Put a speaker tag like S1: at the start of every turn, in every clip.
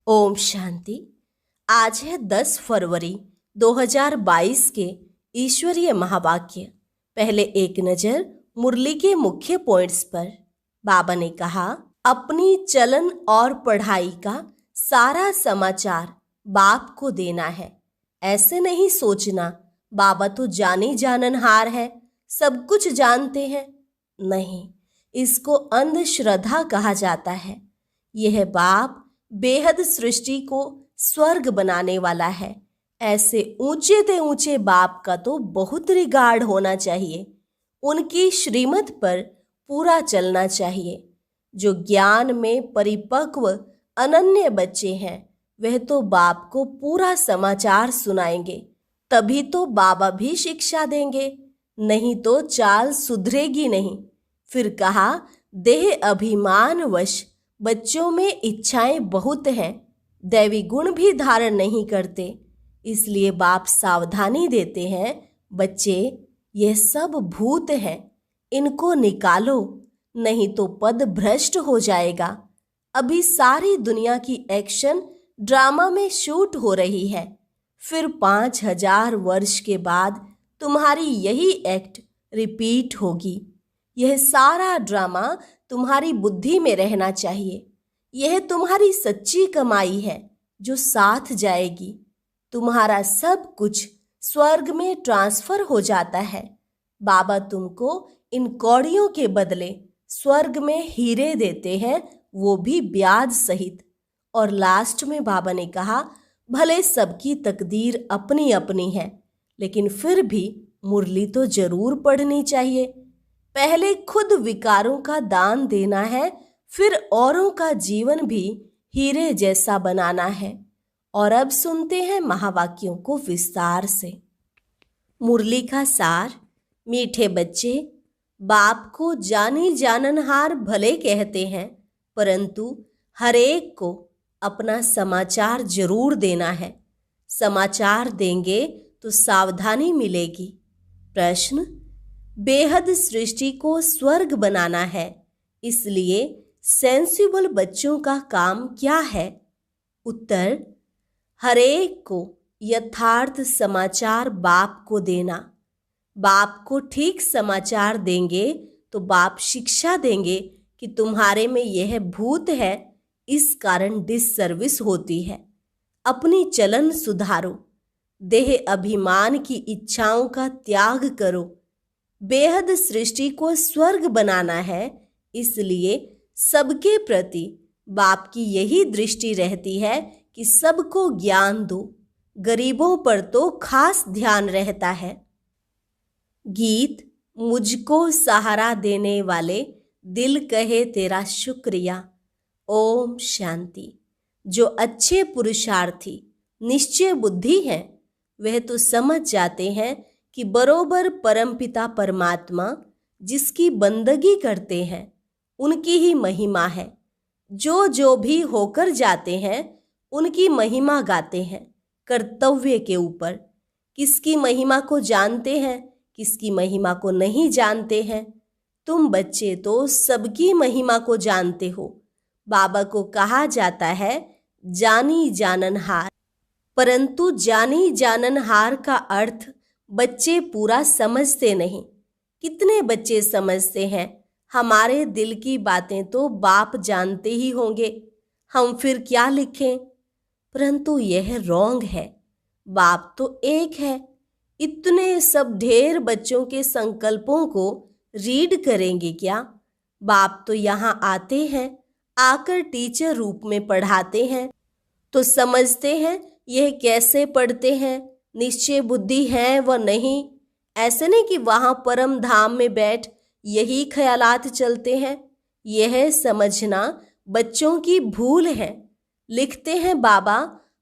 S1: ओम शांति। आज है 10 फरवरी 2022 के ईश्वरीय महावाक्य। पहले एक नजर मुरली के मुख्य पॉइंट्स पर। बाबा ने कहा, अपनी चलन और पढ़ाई का सारा समाचार बाप को देना है। ऐसे नहीं सोचना बाबा तो जानी जाननहार है, सब कुछ जानते हैं। नहीं, इसको अंधश्रद्धा कहा जाता है। यह बाप बेहद सृष्टि को स्वर्ग बनाने वाला है। ऐसे ऊंचे ते ऊंचे बाप का तो बहुत रिगार्ड होना चाहिए। उनकी श्रीमत पर पूरा चलना चाहिए। जो ज्ञान में परिपक्व अनन्य बच्चे हैं, वह तो बाप को पूरा समाचार सुनाएंगे, तभी तो बाबा भी शिक्षा देंगे, नहीं तो चाल सुधरेगी नहीं। फिर कहा, देह अभिमान वश बच्चों में इच्छाएं बहुत हैं, दैवी गुण भी धारण नहीं करते। इसलिए बाप सावधानी देते हैं, बच्चे यह सब भूत हैं, इनको निकालो, नहीं तो पद भ्रष्ट हो जाएगा। अभी सारी दुनिया की एक्शन ड्रामा में शूट हो रही है। फिर 5000 वर्ष के बाद तुम्हारी यही एक्ट रिपीट होगी। यह सारा ड्रामा तुम्हारी बुद्धि में रहना चाहिए। यह तुम्हारी सच्ची कमाई है जो साथ जाएगी। तुम्हारा सब कुछ स्वर्ग में ट्रांसफर हो जाता है। बाबा तुमको इन कौड़ियों के बदले स्वर्ग में हीरे देते हैं, वो भी ब्याज सहित। और लास्ट में बाबा ने कहा, भले सबकी तकदीर अपनी अपनी है, लेकिन फिर भी मुरली तो जरूर पढ़नी चाहिए। पहले खुद विकारों का दान देना है, फिर औरों का जीवन भी हीरे जैसा बनाना है। और अब सुनते हैं महावाक्यों को विस्तार से। मुरली का सार। मीठे बच्चे, बाप को जानी जाननहार भले कहते हैं, परंतु हरेक को अपना समाचार जरूर देना है। समाचार देंगे तो सावधानी मिलेगी। प्रश्न, बेहद सृष्टि को स्वर्ग बनाना है, इसलिए सेंसिबल बच्चों का काम क्या है? उत्तर, हरेक को यथार्थ समाचार बाप को देना। बाप को ठीक समाचार देंगे तो बाप शिक्षा देंगे कि तुम्हारे में यह भूत है, इस कारण डिससर्विस होती है। अपनी चलन सुधारो, देह अभिमान की इच्छाओं का त्याग करो। बेहद सृष्टि को स्वर्ग बनाना है, इसलिए सबके प्रति बाप की यही दृष्टि रहती है कि सबको ज्ञान दो। गरीबों पर तो खास ध्यान रहता है। गीत। मुझको सहारा देने वाले दिल कहे तेरा शुक्रिया। ओम शांति। जो अच्छे पुरुषार्थी निश्चय बुद्धि हैं, वह तो समझ जाते हैं कि बरोबर परमपिता परमात्मा जिसकी बंदगी करते हैं, उनकी ही महिमा है। जो भी होकर जाते हैं, उनकी महिमा गाते हैं कर्तव्य के ऊपर। किसकी महिमा को जानते हैं, किसकी महिमा को नहीं जानते हैं। तुम बच्चे तो सबकी महिमा को जानते हो। बाबा को कहा जाता है जानी जाननहार, परंतु जानी जाननहार का अर्थ बच्चे पूरा समझते नहीं। कितने बच्चे समझते हैं, हमारे दिल की बातें तो बाप जानते ही होंगे, हम फिर क्या लिखें। परंतु यह रॉन्ग है। बाप तो एक है। इतने सब ढेर बच्चों के संकल्पों को रीड करेंगे क्या? बाप तो यहाँ आते हैं, आकर टीचर रूप में पढ़ाते हैं, तो समझते हैं यह कैसे पढ़ते हैं, निश्चय बुद्धि है व नहीं। ऐसे नहीं कि वहां परम धाम में बैठ यही ख्यालात चलते हैं। यह समझना बच्चों की भूल है। लिखते हैं बाबा,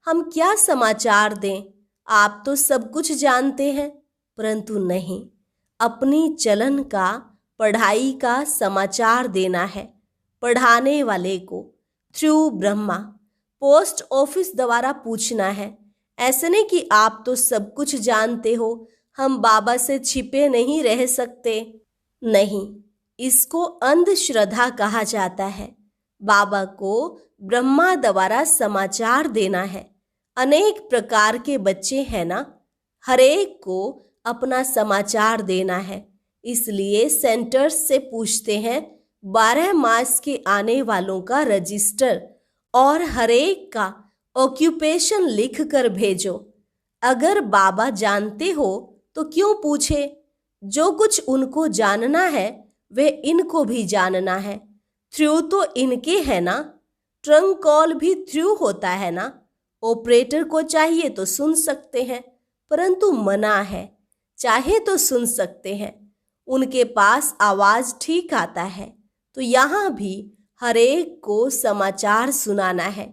S1: हम क्या समाचार दें, आप तो सब कुछ जानते हैं। परंतु नहीं, अपनी चलन का, पढ़ाई का समाचार देना है। पढ़ाने वाले को थ्रू ब्रह्मा पोस्ट ऑफिस द्वारा पूछना है। ऐसे नहीं कि आप तो सब कुछ जानते हो, हम बाबा से छिपे नहीं रह सकते। नहीं, इसको अंधश्रद्धा कहा जाता है। बाबा को ब्रह्मा द्वारा समाचार देना है। अनेक प्रकार के बच्चे हैं ना, हर एक को अपना समाचार देना है। इसलिए सेंटर्स से पूछते हैं 12 मास के आने वालों का रजिस्टर और हर एक का ऑक्यूपेशन लिख कर भेजो। अगर बाबा जानते हो तो क्यों पूछे? जो कुछ उनको जानना है वह इनको भी जानना है। थ्रू तो इनके है ना, ट्रंक कॉल भी थ्रू होता है ना। ऑपरेटर को चाहिए तो सुन सकते हैं, परंतु मना है। चाहे तो सुन सकते हैं, उनके पास आवाज ठीक आता है। तो यहाँ भी हर एक को समाचार सुनाना है।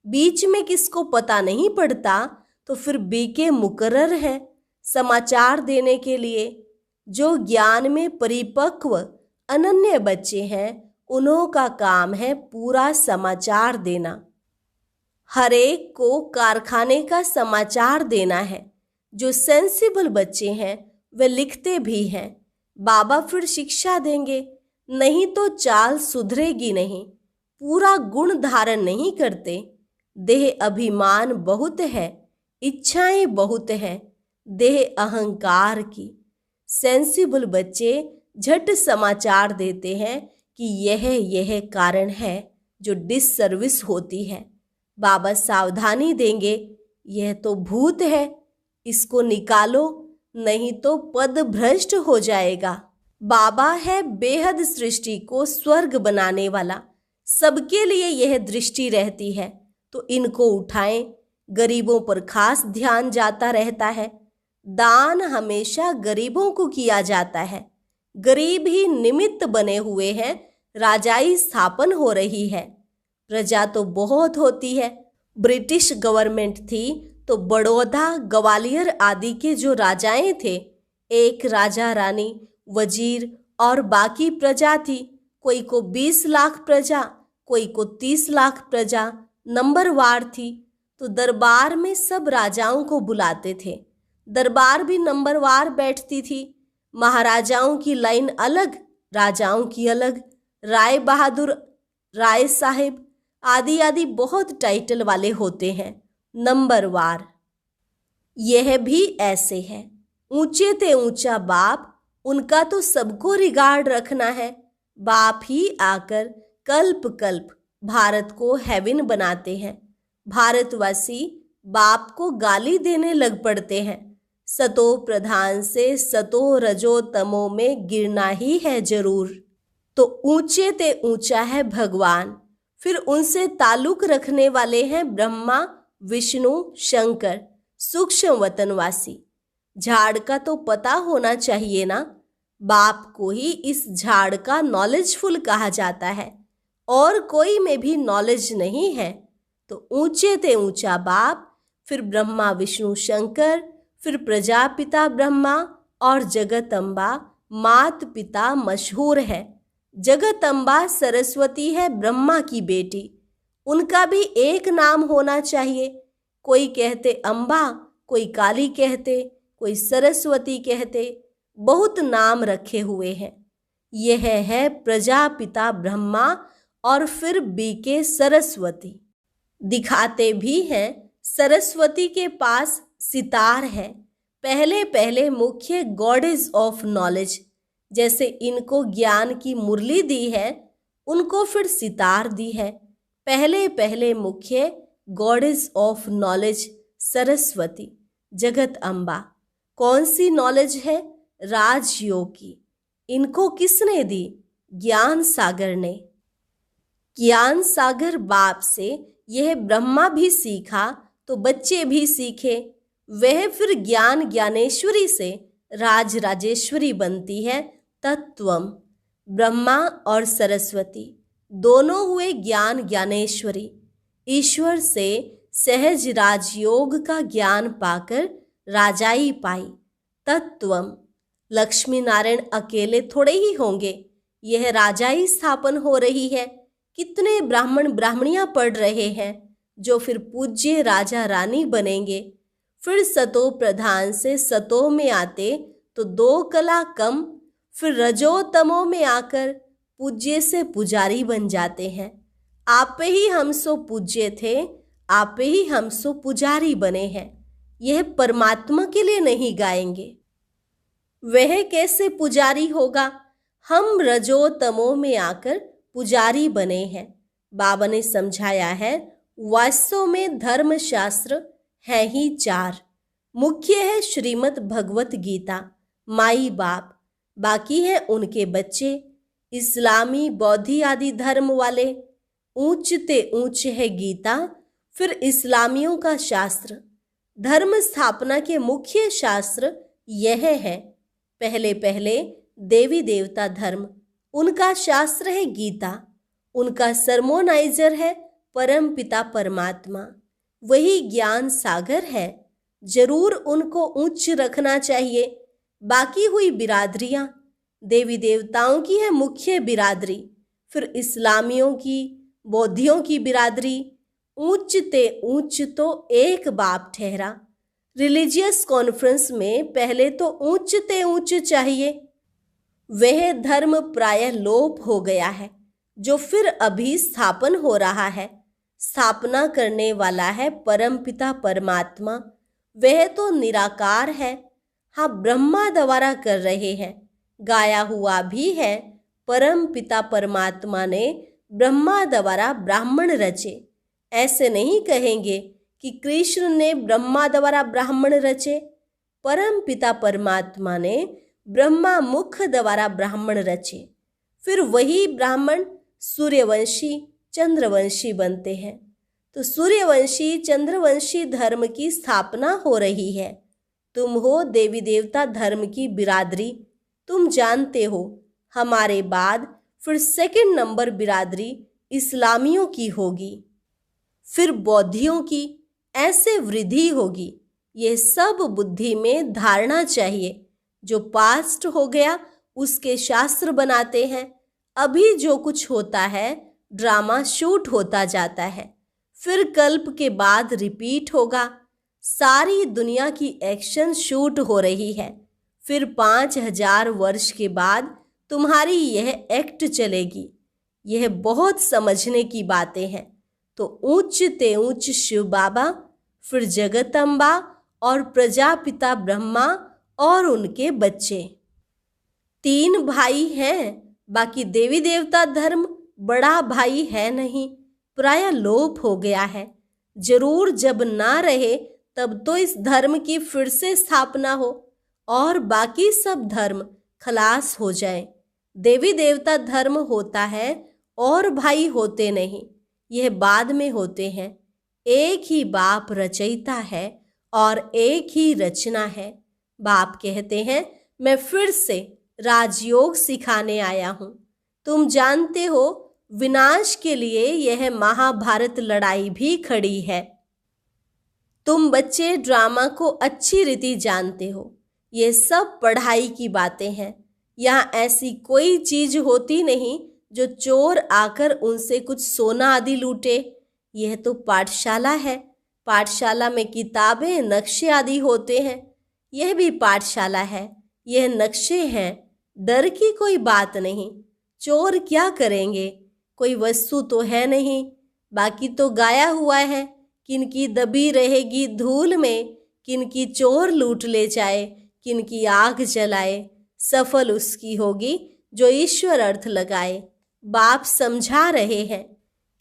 S1: बीच में किसको पता नहीं पड़ता तो फिर बीके मुकर्रर है समाचार देने के लिए। जो ज्ञान में परिपक्व अनन्य बच्चे हैं, उन्हों का काम है पूरा समाचार देना। हर एक को कारखाने का समाचार देना है। जो सेंसिबल बच्चे हैं वे लिखते भी हैं। बाबा फिर शिक्षा देंगे, नहीं तो चाल सुधरेगी नहीं। पूरा गुण धारण नहीं करते। देह अभिमान बहुत है, इच्छाएं बहुत हैं, देह अहंकार की। सेंसिबल बच्चे झट समाचार देते हैं कि यह कारण है जो डिससर्विस होती है। बाबा सावधानी देंगे, यह तो भूत है, इसको निकालो, नहीं तो पद भ्रष्ट हो जाएगा। बाबा है बेहद सृष्टि को स्वर्ग बनाने वाला। सबके लिए यह दृष्टि रहती है, तो इनको उठाएं। गरीबों पर खास ध्यान जाता रहता है। दान हमेशा गरीबों को किया जाता है। गरीब ही निमित्त बने हुए हैं, राजाई स्थापन हो रही है। प्रजा तो बहुत होती है। ब्रिटिश गवर्नमेंट थी तो बड़ौदा, ग्वालियर आदि के जो राजाएं थे, एक राजा रानी, वजीर और बाकी प्रजा थी। कोई को 20 लाख प्रजा, कोई को 30 लाख प्रजा नंबरवार थी। तो दरबार में सब राजाओं को बुलाते थे। दरबार भी नंबरवार बैठती थी। महाराजाओं की लाइन अलग, राजाओं की अलग। राय बहादुर, राय साहिब आदि आदि बहुत टाइटल वाले होते हैं, नंबरवार। यह भी ऐसे है। ऊंचे ते ऊंचा बाप, उनका तो सबको रिगार्ड रखना है। बाप ही आकर कल्प कल्प भारत को हेवन बनाते हैं। भारतवासी बाप को गाली देने लग पड़ते हैं। सतो प्रधान से सतो रजो तमो में गिरना ही है जरूर। तो ऊंचे ते ऊंचा है भगवान, फिर उनसे ताल्लुक रखने वाले हैं ब्रह्मा, विष्णु, शंकर, सूक्ष्म वतनवासी। झाड़ का तो पता होना चाहिए ना। बाप को ही इस झाड़ का नॉलेजफुल कहा जाता है, और कोई में भी नॉलेज नहीं है। तो ऊंचे ते ऊंचा बाप, फिर ब्रह्मा, विष्णु, शंकर, फिर प्रजापिता ब्रह्मा और जगतम्बा मात पिता मशहूर है। जगतम्बा सरस्वती है ब्रह्मा की बेटी। उनका भी एक नाम होना चाहिए। कोई कहते अम्बा, कोई काली कहते, कोई सरस्वती कहते। बहुत नाम रखे हुए हैं। यह है प्रजापिता ब्रह्मा और फिर बीके सरस्वती। दिखाते भी हैं सरस्वती के पास सितार है। पहले पहले मुख्य गॉडेस ऑफ नॉलेज। जैसे इनको ज्ञान की मुरली दी है, उनको फिर सितार दी है। पहले पहले मुख्य गॉडेस ऑफ नॉलेज सरस्वती, जगत अम्बा। कौन सी नॉलेज है? राजयोग की। इनको किसने दी? ज्ञान सागर ने। ज्ञान सागर बाप से यह ब्रह्मा भी सीखा तो बच्चे भी सीखे। वह फिर ज्ञान ज्ञानेश्वरी से राज राजेश्वरी बनती है। तत्वम। ब्रह्मा और सरस्वती दोनों हुए ज्ञान ज्ञानेश्वरी। ईश्वर से सहज राजयोग का ज्ञान पाकर राजाई पाई। तत्वम। लक्ष्मी नारायण अकेले थोड़े ही होंगे, यह राजाई स्थापन हो रही है। कितने ब्राह्मण ब्राह्मणियां पढ़ रहे हैं, जो फिर पूज्य राजा रानी बनेंगे। फिर सतो प्रधान से सतो में आते तो 2 कला कम, फिर रजो तमो में आकर पूज्य से पुजारी बन जाते हैं। आप ही हम सो पूज्य थे, आप ही हम सो पुजारी बने हैं। यह परमात्मा के लिए नहीं गाएंगे। वह कैसे पुजारी होगा? हम रजो तमो में आकर पुजारी बने हैं। बाबा ने समझाया है, वास्तव में धर्म शास्त्र है ही चार। मुख्य है श्रीमद् भगवत गीता, माई बाप, बाकी है उनके बच्चे, इस्लामी बौद्धि आदि धर्म वाले। ऊंचते ऊंच है गीता, फिर इस्लामियों का शास्त्र। धर्म स्थापना के मुख्य शास्त्र यह है। पहले पहले देवी देवता धर्म, उनका शास्त्र है गीता। उनका सरमोनाइजर है परम पिता परमात्मा, वही ज्ञान सागर है। जरूर उनको उच्च रखना चाहिए। बाकी हुई बिरादरियां, देवी देवताओं की है मुख्य बिरादरी, फिर इस्लामियों की, बौद्धियों की बिरादरी। ऊंचते ऊंच तो एक बाप ठहरा। रिलीजियस कॉन्फ्रेंस में पहले तो ऊंचते ऊंच चाहिए। वह धर्म प्रायः लोप हो गया है, जो फिर अभी स्थापन हो रहा है। स्थापना करने वाला है परम पिता परमात्मा, वह तो निराकार है। हाँ, ब्रह्मा द्वारा कर रहे हैं। गाया हुआ भी है, परम पिता परमात्मा ने ब्रह्मा द्वारा ब्राह्मण रचे। ऐसे नहीं कहेंगे कि कृष्ण ने ब्रह्मा द्वारा ब्राह्मण रचे। परम पिता परमात्मा ने ब्रह्मा मुख द्वारा ब्राह्मण रचे। फिर वही ब्राह्मण सूर्यवंशी चंद्रवंशी बनते हैं। तो सूर्यवंशी चंद्रवंशी धर्म की स्थापना हो रही है। तुम हो देवी देवता धर्म की बिरादरी। तुम जानते हो, हमारे बाद फिर सेकंड नंबर बिरादरी इस्लामियों की होगी, फिर बौद्धियों की, ऐसे वृद्धि होगी। ये सब बुद्धि में धारणा चाहिए। जो पास्ट हो गया उसके शास्त्र बनाते हैं। अभी जो कुछ होता है ड्रामा शूट होता जाता है, फिर कल्प के बाद रिपीट होगा। सारी दुनिया की एक्शन शूट हो रही है। फिर 5000 वर्ष के बाद तुम्हारी यह एक्ट चलेगी। यह बहुत समझने की बातें हैं। तो ऊंचते ऊंच शिव बाबा, फिर जगदम्बा और प्रजापिता ब्रह्मा और उनके बच्चे। 3 भाई हैं। बाकी देवी देवता धर्म बड़ा भाई है नहीं, प्राय लोप हो गया है। जरूर जब ना रहे तब तो इस धर्म की फिर से स्थापना हो और बाकी सब धर्म खलास हो जाए। देवी देवता धर्म होता है और भाई होते नहीं, यह बाद में होते हैं। एक ही बाप रचयिता है और एक ही रचना है। बाप कहते हैं, मैं फिर से राजयोग सिखाने आया हूँ। तुम जानते हो, विनाश के लिए यह महाभारत लड़ाई भी खड़ी है। तुम बच्चे ड्रामा को अच्छी रीति जानते हो। ये सब पढ़ाई की बातें हैं। यहाँ ऐसी कोई चीज होती नहीं जो चोर आकर उनसे कुछ सोना आदि लूटे। यह तो पाठशाला है। पाठशाला में किताबें, नक्शे आदि होते हैं। यह भी पाठशाला है। यह नक्शे हैं। डर की कोई बात नहीं। चोर क्या करेंगे? कोई वस्तु तो है नहीं। बाकी तो गाया हुआ है, किनकी दबी रहेगी धूल में, किनकी चोर लूट ले जाए, किनकी आग जलाए। सफल उसकी होगी जो ईश्वर अर्थ लगाए। बाप समझा रहे हैं,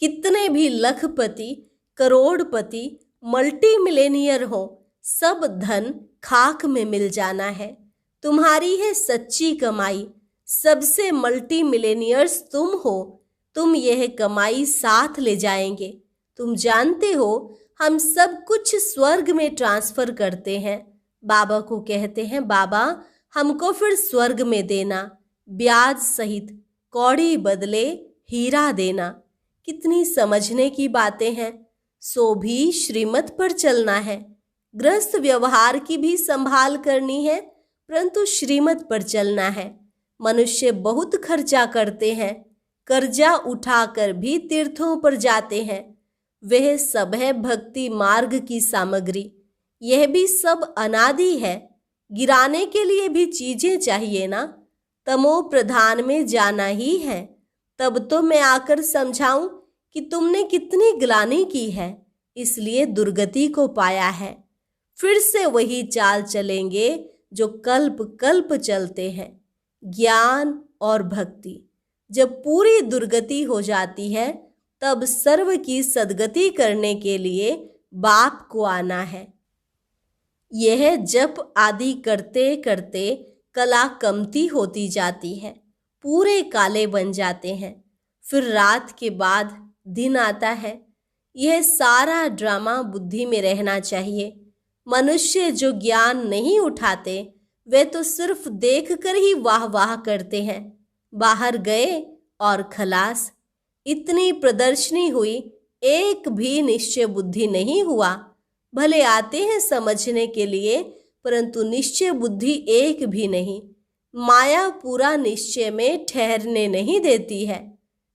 S1: कितने भी लखपति, करोड़पति, मल्टी मिलेनियर हो, सब धन खाक में मिल जाना है। तुम्हारी है सच्ची कमाई। सबसे मल्टी मिलेनियर्स तुम हो। तुम यह कमाई साथ ले जाएंगे। तुम जानते हो, हम सब कुछ स्वर्ग में ट्रांसफर करते हैं। बाबा को कहते हैं, बाबा हमको फिर स्वर्ग में देना, ब्याज सहित, कौड़ी बदले हीरा देना। कितनी समझने की बातें हैं। सो भी श्रीमत पर चलना है। गृहस्थ व्यवहार की भी संभाल करनी है, परंतु श्रीमत पर चलना है। मनुष्य बहुत खर्चा करते हैं, कर्जा उठाकर भी तीर्थों पर जाते हैं। वह सब है भक्ति मार्ग की सामग्री। यह भी सब अनादि है। गिराने के लिए भी चीजें चाहिए ना। तमो प्रधान में जाना ही है। तब तो मैं आकर समझाऊं, कि तुमने कितनी ग्लानि की है, इसलिए दुर्गति को पाया है। फिर से वही चाल चलेंगे जो कल्प कल्प चलते हैं। ज्ञान और भक्ति जब पूरी दुर्गति हो जाती है, तब सर्व की सद्गति करने के लिए बाप को आना है। यह जप आदि करते करते कला कमती होती जाती है, पूरे काले बन जाते हैं। फिर रात के बाद दिन आता है। यह सारा ड्रामा बुद्धि में रहना चाहिए। मनुष्य जो ज्ञान नहीं उठाते, वे तो सिर्फ देख कर ही वाह वाह करते हैं। बाहर गए और खलास। इतनी प्रदर्शनी हुई, एक भी निश्चय बुद्धि नहीं हुआ। भले आते हैं समझने के लिए, परंतु निश्चय बुद्धि एक भी नहीं। माया पूरा निश्चय में ठहरने नहीं देती है।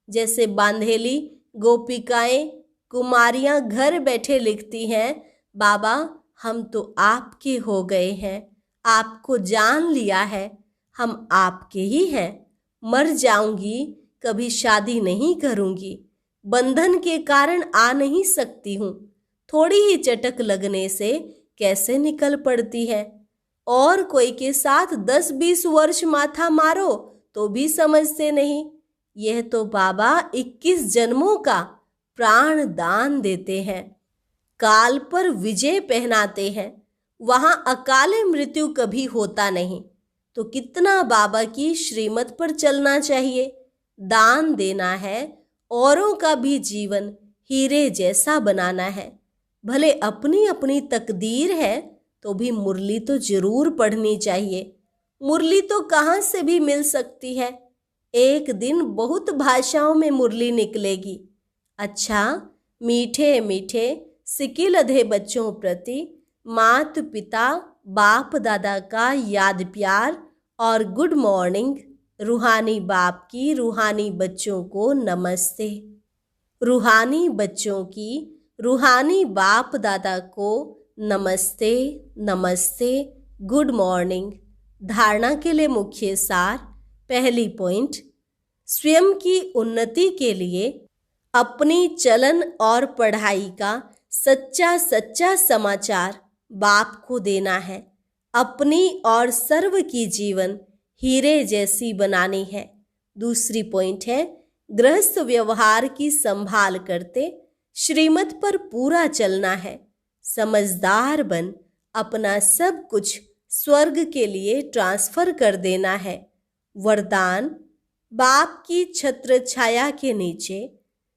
S1: जैसे बांधेली गोपिकाएं, कुमारियां घर बैठे लिखती हैं, बाबा हम तो आपके हो गए हैं, आपको जान लिया है, हम आपके ही हैं। मर जाऊंगी, कभी शादी नहीं करूंगी, बंधन के कारण आ नहीं सकती हूँ। थोड़ी ही चटक लगने से कैसे निकल पड़ती है। और कोई के साथ 10-20 वर्ष माथा मारो तो भी समझते नहीं। यह तो बाबा 21 जन्मों का प्राण दान देते हैं, काल पर विजय पहनाते हैं। वहां अकाले मृत्यु कभी होता नहीं। तो कितना बाबा की श्रीमत पर चलना चाहिए। दान देना है, औरों का भी जीवन हीरे जैसा बनाना है। भले अपनी अपनी तकदीर है, तो भी मुरली तो जरूर पढ़नी चाहिए। मुरली तो कहाँ से भी मिल सकती है। एक दिन बहुत भाषाओं में मुरली निकलेगी। अच्छा, मीठे मीठे सिकिलधे बच्चों प्रति मात पिता बाप दादा का याद प्यार और गुड मॉर्निंग। रूहानी बाप की रूहानी बच्चों को नमस्ते। रूहानी बच्चों की रूहानी बाप दादा को नमस्ते नमस्ते, गुड मॉर्निंग। धारणा के लिए मुख्य सार। पहली पॉइंट, स्वयं की उन्नति के लिए अपनी चलन और पढ़ाई का सच्चा सच्चा समाचार बाप को देना है। अपनी और सर्व की जीवन हीरे जैसी बनानी है। दूसरी पॉइंट है, गृहस्थ व्यवहार की संभाल करते श्रीमत पर पूरा चलना है। समझदार बन अपना सब कुछ स्वर्ग के लिए ट्रांसफर कर देना है। वरदान, बाप की छत्र छाया के नीचे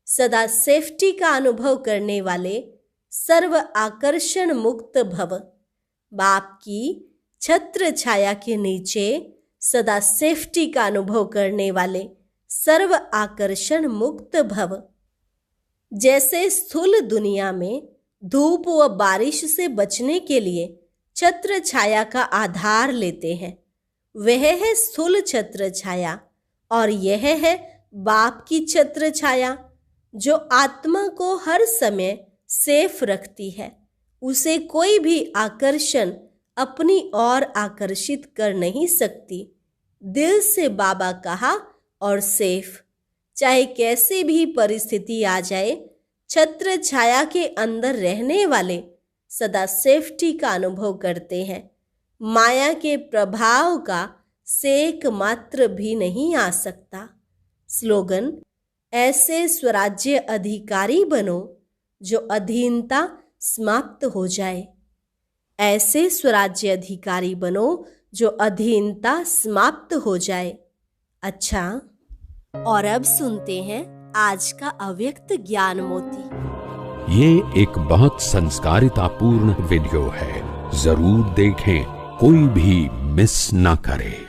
S1: सदा सेफ्टी का अनुभव करने वाले सर्व आकर्षण मुक्त भव। बाप की छत्र छाया के नीचे सदा सेफ्टी का अनुभव करने वाले सर्व आकर्षण मुक्त भव। जैसे स्थूल दुनिया में धूप व बारिश से बचने के लिए छत्र छाया का आधार लेते हैं, वह है स्थूल छत्र छाया। और यह है बाप की छत्र छाया, जो आत्मा को हर समय सेफ रखती है। उसे कोई भी आकर्षण अपनी ओर आकर्षित कर नहीं सकती। दिल से बाबा कहा और सेफ। चाहे कैसी भी परिस्थिति आ जाए, छत्र छाया के अंदर रहने वाले सदा सेफ्टी का अनुभव करते हैं। माया के प्रभाव का सेक मात्र भी नहीं आ सकता। स्लोगन, ऐसे स्वराज्य अधिकारी बनो जो अधीनता समाप्त हो जाए। ऐसे स्वराज्य अधिकारी बनो जो अधीनता समाप्त हो जाए। अच्छा, और अब सुनते हैं आज का अव्यक्त ज्ञान मोती।
S2: ये एक बहुत संस्कारितापूर्ण वीडियो है, जरूर देखें, कोई भी मिस ना करे।